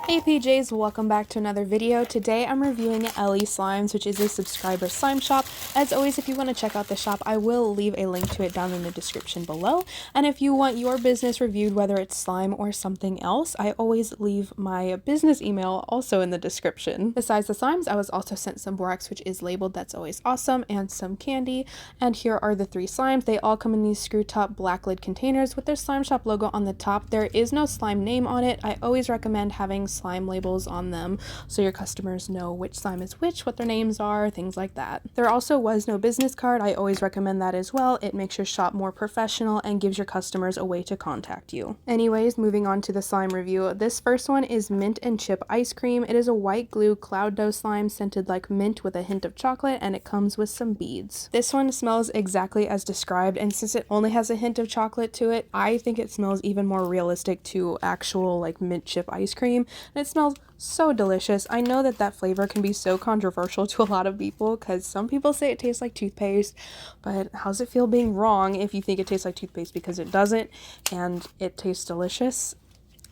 Hey PJs, welcome back to another video. Today I'm reviewing Elli Slimes, which is a subscriber slime shop. As always, if you want to check out the shop, I will leave a link to it down in the description below. And if you want your business reviewed, whether it's slime or something else, I always leave my business email also in the description. Besides the slimes, I was also sent some borax, which is labeled, that's always awesome, and some candy. And here are the 3 slimes. They all come in these screw top black lid containers with their slime shop logo on the top. There is no slime name on it. I always recommend having slime labels on them so your customers know which slime is which, what their names are, things like that. There also was no business card. I always recommend that as well. It makes your shop more professional and gives your customers a way to contact you. Anyways, moving on to the slime review. This first one is mint and chip ice cream. It is a white glue cloud dough slime scented like mint with a hint of chocolate, and it comes with some beads. This one smells exactly as described, and since it only has a hint of chocolate to it, I think it smells even more realistic to actual like mint chip ice cream. And it smells so delicious. I know that flavor can be so controversial to a lot of people because some people say it tastes like toothpaste, but how's it feel being wrong if you think it tastes like toothpaste? Because it doesn't, and it tastes delicious.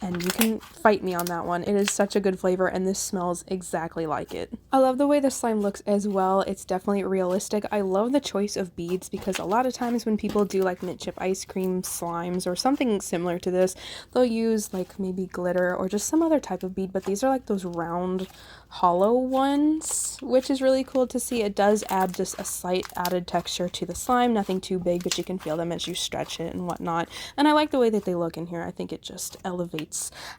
And you can fight me on that one. It is such a good flavor, and this smells exactly like it. I love the way the slime looks as well. It's definitely realistic. I love the choice of beads because a lot of times when people do like mint chip ice cream slimes or something similar to this, they'll use like maybe glitter or just some other type of bead, but these are like those round hollow ones, which is really cool to see. It does add just a slight added texture to the slime, nothing too big, but you can feel them as you stretch it and whatnot. And I like the way that they look in here. I think it just elevates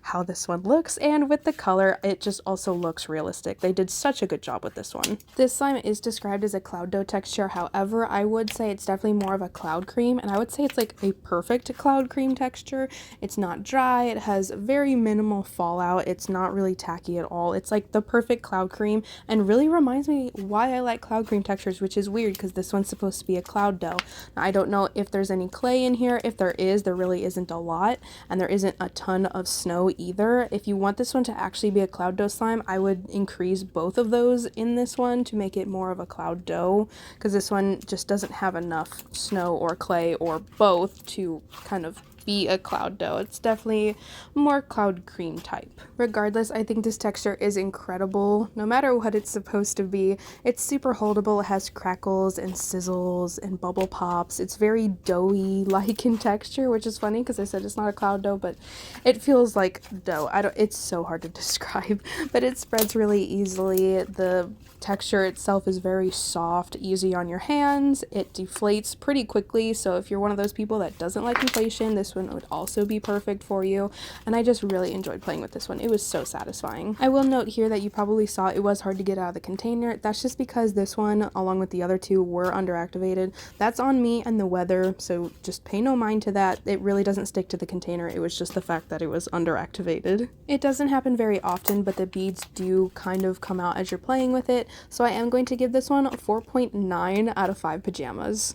how this one looks, and with the color it just also looks realistic. They did such a good job with this one. This slime is described as a cloud dough texture. However, I would say it's definitely more of a cloud cream, and I would say it's like a perfect cloud cream texture. It's not dry, it has very minimal fallout, it's not really tacky at all. It's like the perfect cloud cream and really reminds me why I like cloud cream textures, which is weird because this one's supposed to be a cloud dough. Now, I don't know if there's any clay in here. If there is, there really isn't a lot, and there isn't a ton of snow either. If you want this one to actually be a cloud dough slime, I would increase both of those in this one to make it more of a cloud dough, because this one just doesn't have enough snow or clay or both to kind of be a cloud dough. It's definitely more cloud cream type. Regardless, I think this texture is incredible. No matter what it's supposed to be, it's super holdable. It has crackles and sizzles and bubble pops. It's very doughy like in texture, which is funny because I said it's not a cloud dough, but it feels like dough. It's so hard to describe, but it spreads really easily. The texture itself is very soft, easy on your hands. It deflates pretty quickly, so if you're one of those people that doesn't like inflation, this one would also be perfect for you. And I just really enjoyed playing with this one. It was so satisfying. I will note here that you probably saw it was hard to get out of the container. That's just because this one, along with the other 2, were underactivated. That's on me and the weather, so just pay no mind to that. It really doesn't stick to the container. It was just the fact that it was underactivated. It doesn't happen very often, but the beads do kind of come out as you're playing with it. So I am going to give this one 4.9 out of 5 pajamas.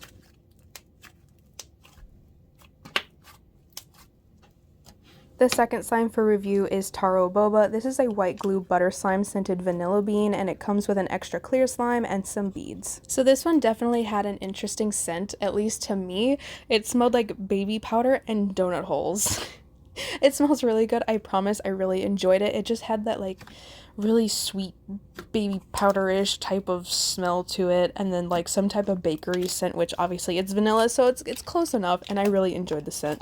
The second slime for review is Taro Boba. This is a white glue butter slime scented vanilla bean, and it comes with an extra clear slime and some beads. So this one definitely had an interesting scent, at least to me. It smelled like baby powder and donut holes. It smells really good. I promise I really enjoyed it. It just had that like really sweet baby powderish type of smell to it, and then like some type of bakery scent, which obviously it's vanilla, so it's close enough, and I really enjoyed the scent.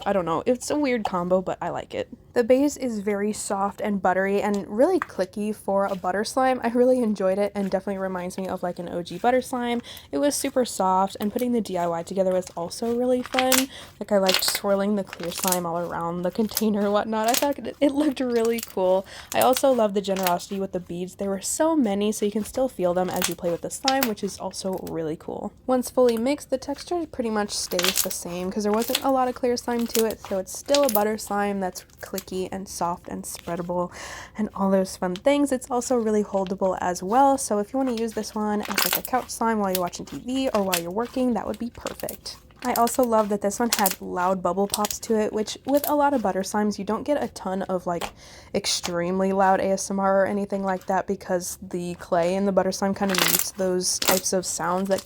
I don't know, it's a weird combo, but I like it. The base is very soft and buttery and really clicky for a butter slime. I really enjoyed it, and definitely reminds me of like an OG butter slime. It was super soft, and putting the DIY together was also really fun. Like, I liked swirling the clear slime all around the container and whatnot. I thought it looked really cool. I also love the generosity with the beads. There were so many, so you can still feel them as you play with the slime, which is also really cool. Once fully mixed, the texture pretty much stays the same because there wasn't a lot of clear slime to it, so it's still a butter slime that's clicky and soft and spreadable and all those fun things. It's also really holdable as well, so if you want to use this one as like a couch slime while you're watching TV or while you're working, that would be perfect. I also love that this one had loud bubble pops to it, which with a lot of butter slimes, you don't get a ton of like extremely loud ASMR or anything like that because the clay in the butter slime kind of mutes those types of sounds that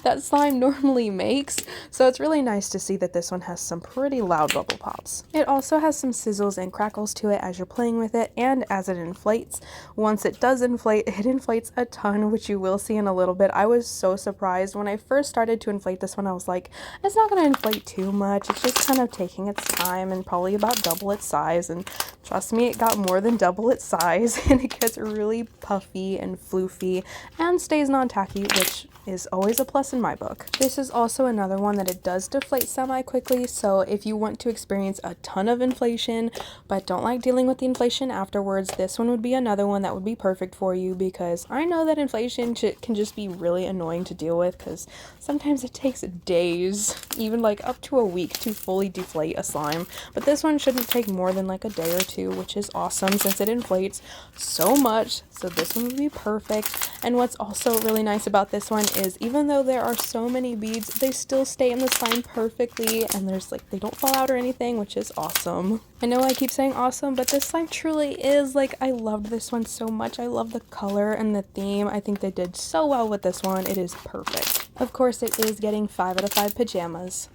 that slime normally makes. So it's really nice to see that this one has some pretty loud bubble pops. It also has some sizzles and crackles to it as you're playing with it and as it inflates. Once it does inflate, it inflates a ton, which you will see in a little bit. I was so surprised when I first started to inflate this one. I was like, it's not going to inflate too much. It's just kind of taking its time and probably about double its size. And trust me, it got more than double its size, and it gets really puffy and floofy and stays non-tacky, which is always a plus in my book. This is also another one that it does deflate semi-quickly, so if you want to experience a ton of inflation but don't like dealing with the inflation afterwards, this one would be another one that would be perfect for you, because I know that inflation can just be really annoying to deal with because sometimes it takes days, even like up to a week, to fully deflate a slime, but this one shouldn't take more than like a day or two, which is awesome since it inflates so much. So this one would be perfect. And what's also really nice about this one is even though there are so many beads, they still stay in the slime perfectly, and there's like, they don't fall out or anything, which is awesome. I know I keep saying awesome, but this slime truly is. Like, I loved this one so much. I love the color and the theme. I think they did so well with this one. It is perfect. Of course, it is getting 5 out of 5 pajamas.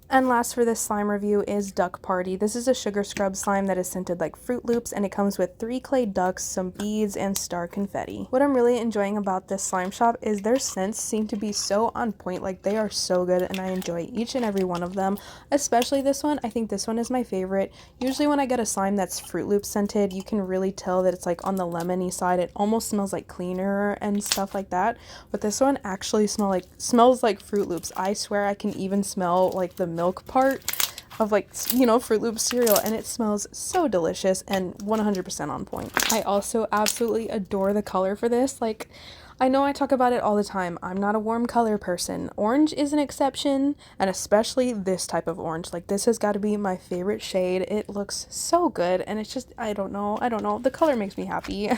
And last for this slime review is Duck Party. This is a sugar scrub slime that is scented like Fruit Loops, and it comes with 3 clay ducks, some beads, and star confetti. What I'm really enjoying about this slime shop is their scents seem to be so on point. Like, they are so good, and I enjoy each and every one of them, especially this one. I think this one is my favorite. Usually when I get a slime that's Fruit Loops scented, you can really tell that it's like on the lemony side. It almost smells like cleaner and stuff like that, but this one actually smells like Fruit Loops. I swear I can even smell like the milk part of, like, you know, Fruit Loops cereal, and it smells so delicious and 100% on point. I also absolutely adore the color for this. Like, I know I talk about it all the time. I'm not a warm color person. Orange is an exception, and especially this type of orange. Like, this has got to be my favorite shade. It looks so good, and it's just, I don't know. The color makes me happy.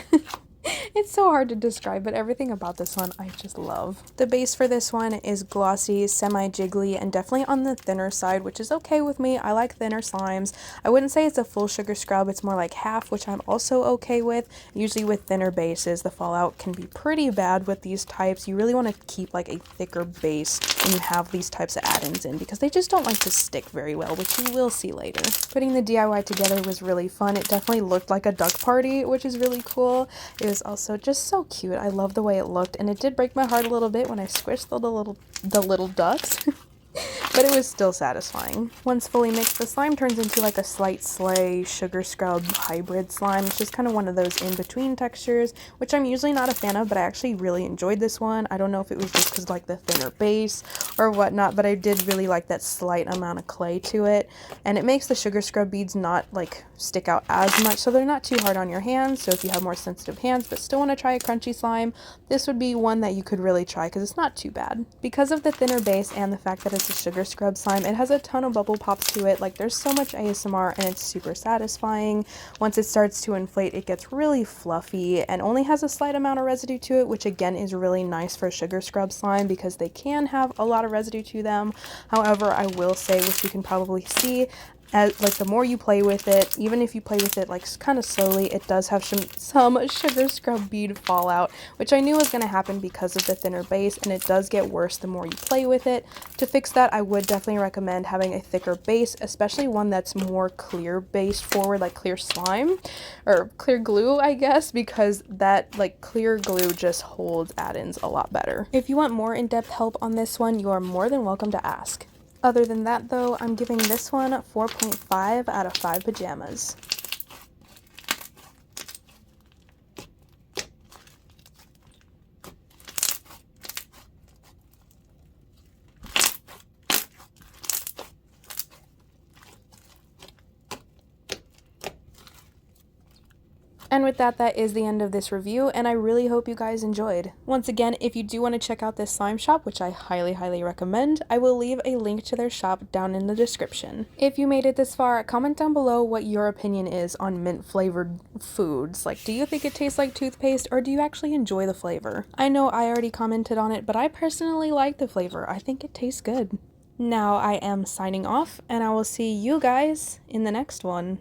It's so hard to describe, but everything about this one I just love. The base for this one is glossy, semi-jiggly, and definitely on the thinner side, which is okay with me. I like thinner slimes. I wouldn't say it's a full sugar scrub, it's more like half, which I'm also okay with. Usually with thinner bases, the fallout can be pretty bad with these types. You really want to keep like a thicker base when you have these types of add-ins in, because they just don't like to stick very well, which you will see later. Putting the DIY together was really fun. It definitely looked like a duck party, which is really cool. It was also just so cute. I love the way it looked, and it did break my heart a little bit when I squished the little ducks. But it was still satisfying. Once fully mixed, the slime turns into like a slight slay sugar scrub hybrid slime. It's just kind of one of those in-between textures, which I'm usually not a fan of, but I actually really enjoyed this one. I don't know if it was just because like the thinner base or whatnot, but I did really like that slight amount of clay to it, and it makes the sugar scrub beads not like stick out as much, so they're not too hard on your hands. So if you have more sensitive hands but still want to try a crunchy slime, this would be one that you could really try because it's not too bad. Because of the thinner base and the fact that it's a sugar scrub slime, it has a ton of bubble pops to it. Like, there's so much ASMR, and it's super satisfying. Once it starts to inflate, it gets really fluffy and only has a slight amount of residue to it, which again is really nice for a sugar scrub slime because they can have a lot of residue to them. However, I will say, which you can probably see, as like the more you play with it, even if you play with it like kind of slowly, it does have some sugar scrub bead fallout, which I knew was going to happen because of the thinner base, and it does get worse the more you play with it. To fix that, I would definitely recommend having a thicker base, especially one that's more clear based forward, like clear slime or clear glue, I guess, because that like clear glue just holds add-ins a lot better. If you want more in-depth help on this one, you are more than welcome to ask. Other than that though, I'm giving this one 4.5 out of 5 pajamas. And with that, that is the end of this review, and I really hope you guys enjoyed. Once again, if you do want to check out this slime shop, which I highly recommend, I will leave a link to their shop down in the description. If you made it this far, comment down below what your opinion is on mint flavored foods. Like, do you think it tastes like toothpaste, or do you actually enjoy the flavor? I know I already commented on it, but I personally like the flavor. I think it tastes good. Now I am signing off, and I will see you guys in the next one.